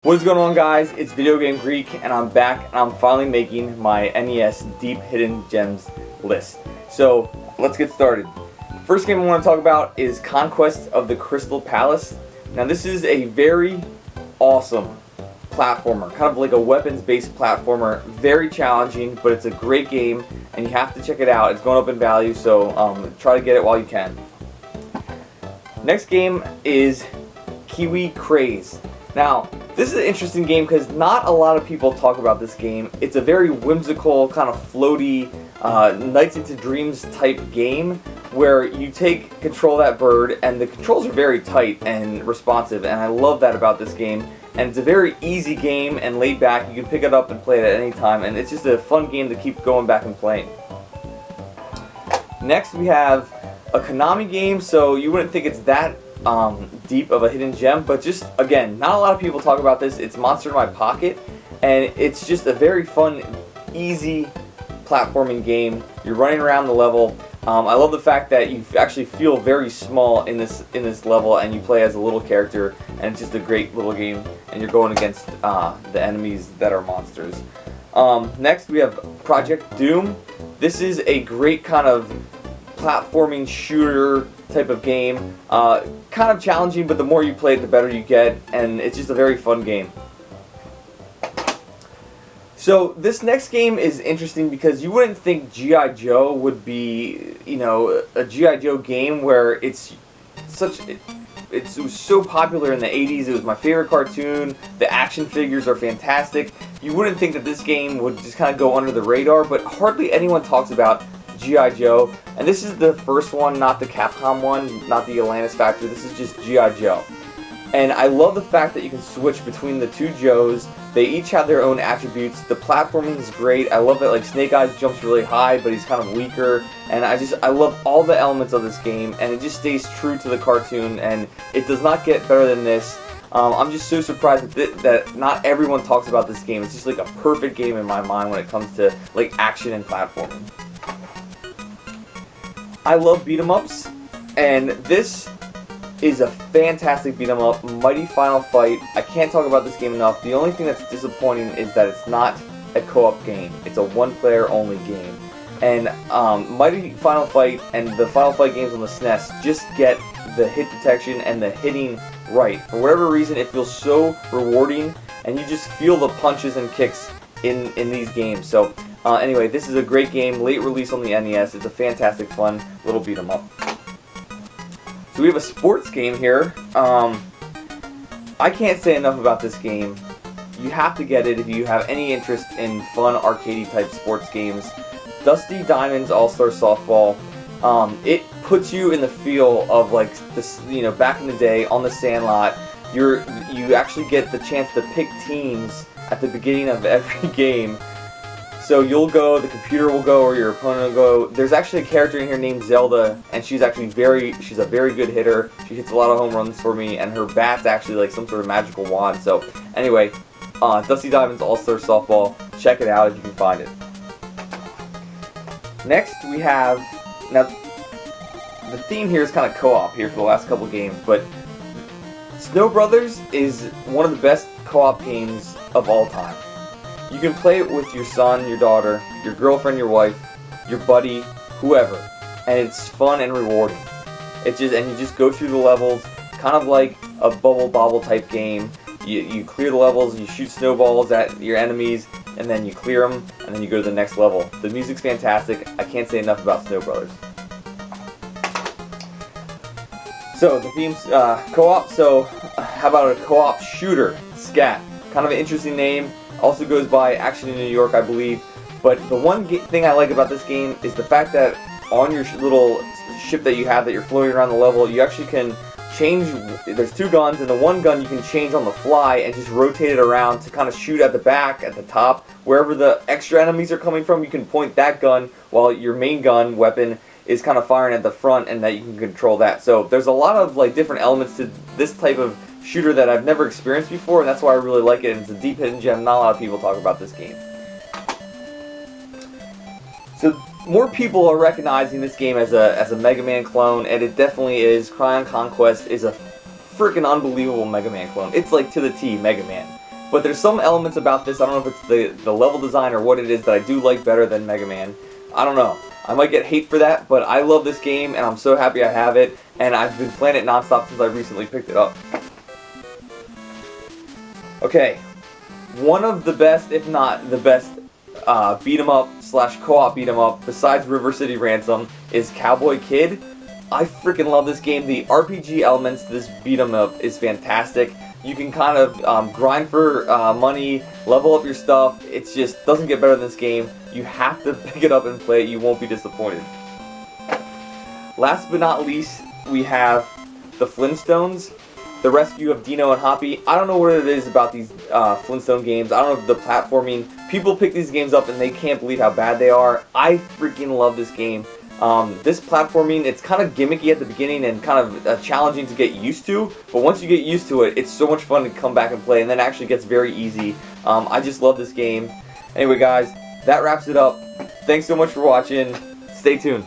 What is going on, guys? It's Video Game Greek, and I'm back, and I'm finally making my NES Deep Hidden Gems list. So, let's get started. First game I want to talk about is Conquest of the Crystal Palace. Now, this is a very awesome platformer, kind of like a weapons-based platformer. Very challenging, but it's a great game, and you have to check it out. It's going up in value, so try to get it while you can. Next game is Kiwi Craze. Now, this is an interesting game because not a lot of people talk about this game. It's a very whimsical, kind of floaty, Nights into Dreams type game where you take control of that bird, and the controls are very tight and responsive, and I love that about this game. And it's a very easy game and laid back. You can pick it up and play it at any time, and it's just a fun game to keep going back and playing. Next, we have a Konami game, so you wouldn't think it's that deep of a hidden gem, but just, again, not a lot of people talk about this. It's Monster in My Pocket, and it's just a very fun, easy platforming game. You're running around the level. I love the fact that you actually feel very small in this level, and you play as a little character, and it's just a great little game, and you're going against the enemies that are monsters. Next, we have Project Doom. This is a great kind of platforming shooter type of game. Kind of challenging, but the more you play it, the better you get, and it's just a very fun game. So this next game is interesting because you wouldn't think G.I. Joe would be, a G.I. Joe game where it was so popular in the 80s. It was my favorite cartoon. The action figures are fantastic. You wouldn't think that this game would just kind of go under the radar, but hardly anyone talks about G.I. Joe, and this is the first one, not the Capcom one, not the Atlantis Factory. This is just G.I. Joe. And I love the fact that you can switch between the two Joes. They each have their own attributes. The platforming is great. I love that, like, Snake Eyes jumps really high, but he's kind of weaker. And I love all the elements of this game, and it just stays true to the cartoon, and it does not get better than this. I'm just so surprised that not everyone talks about this game. It's just like a perfect game in my mind when it comes to like action and platforming. I love beat-em-ups, and this is a fantastic beat-em-up, Mighty Final Fight. I can't talk about this game enough. The only thing that's disappointing is that it's not a co-op game. It's a one-player only game. And Mighty Final Fight and the Final Fight games on the SNES just get the hit detection and the hitting right. For whatever reason, it feels so rewarding, and you just feel the punches and kicks in these games. So anyway, this is a great game, late release on the NES. It's a fantastic, fun little beat 'em up. So we have a sports game here. I can't say enough about this game. You have to get it if you have any interest in fun arcadey type sports games. Dusty Diamond's All-Star Softball. It puts you in the feel of like this, back in the day on the Sandlot. You actually get the chance to pick teams at the beginning of every game. So you'll go, the computer will go, or your opponent will go. There's actually a character in here named Zelda, and she's actually she's a very good hitter. She hits a lot of home runs for me, and her bat's actually like some sort of magical wand. So anyway, Dusty Diamond's All-Star Softball. Check it out if you can find it. Next we have, now the theme here is kind of co-op here for the last couple games, but Snow Brothers is one of the best co-op games of all time. You can play it with your son, your daughter, your girlfriend, your wife, your buddy, whoever, and it's fun and rewarding. And you just go through the levels, kind of like a bubble bobble type game. You clear the levels, you shoot snowballs at your enemies, and then you clear them, and then you go to the next level. The music's fantastic. I can't say enough about Snow Brothers. So the theme's co-op. So how about a co-op shooter? Scat. Kind of an interesting name. Also goes by Action in New York, I believe. But the one thing I like about this game is the fact that on your little ship that you have that you're floating around the level, you actually can change. There's two guns, and the one gun you can change on the fly and just rotate it around to kind of shoot at the back, at the top, wherever the extra enemies are coming from. You can point that gun while your main gun weapon is kind of firing at the front, and that you can control that. So there's a lot of like different elements to this type of shooter that I've never experienced before, and that's why I really like it. And it's a deep hidden gem. Not a lot of people talk about this game. So more people are recognizing this game as a Mega Man clone, and it definitely is. Cryon Conquest is a freaking unbelievable Mega Man clone. It's like to the T Mega Man. But there's some elements about this, I don't know if it's the level design or what it is, that I do like better than Mega Man. I don't know. I might get hate for that, but I love this game, and I'm so happy I have it, and I've been playing it nonstop since I recently picked it up. Okay, one of the best, if not the best, beat 'em up slash co-op beat 'em up besides River City Ransom is Cowboy Kid. I freaking love this game. The RPG elements to this beat 'em up is fantastic. You can kind of grind for money, level up your stuff. It just doesn't get better than this game. You have to pick it up and play it. You won't be disappointed. Last but not least, we have the Flintstones, the rescue of Dino and Hoppy. I don't know what it is about these Flintstone games. I don't know the platforming. People pick these games up and they can't believe how bad they are. I freaking love this game. This platforming, it's kind of gimmicky at the beginning and kind of challenging to get used to, but once you get used to it, it's so much fun to come back and play, and then it actually gets very easy. I just love this game. Anyway guys, that wraps it up. Thanks so much for watching. Stay tuned.